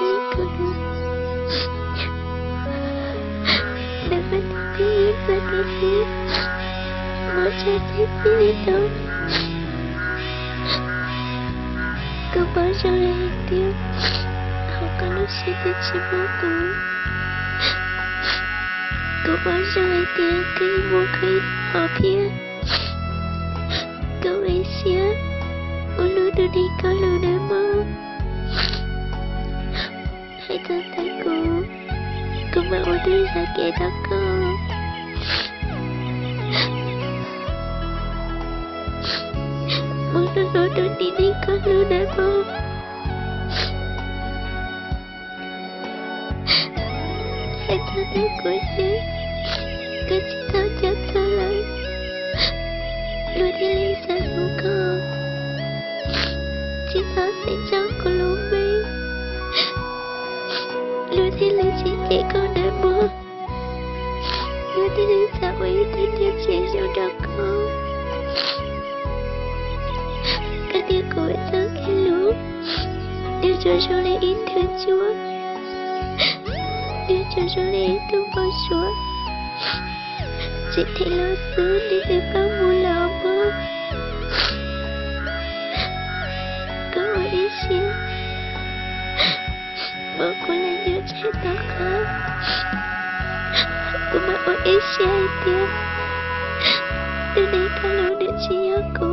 đây cơ luôn. Đừng có đi và đi một trái tim đi đâu. Cứ bỏ ra lại tiếng họ có lúc sẽ tới chỉ vô cùng. Cứ bỏ ra lại tiếng cái vô khi họ phía. Cậu ấy xía ulu đưa đi có lưu để mơ. Hãy thân tay cô mà ulu đưa ra kẻ đó cô. Ulu đưa đi có lưu để mơ. Hãy thân tay cô xía cứ chỉ thao chắc cho lại. Lui đi lấy ra của con. Chỉ thao sẽ cho cô luôn bên. Lui đi lấy chị trẻ con đã mua. Lui đi lấy ra ủy tới cho trẻ rồi đó con. Các điều của tôi khi lúc điều cho rồi lấy ý thương Chúa. Điều cho rồi lấy ý thương vào Chúa. Chị thấy lo xứ đi để bao mùa lò mơ. Có ôi ý xin bố cô là nhớ trái tao khóc. Cô mà ôi ý xin ai tiếc. Từ đây có lâu để chị nhớ cô.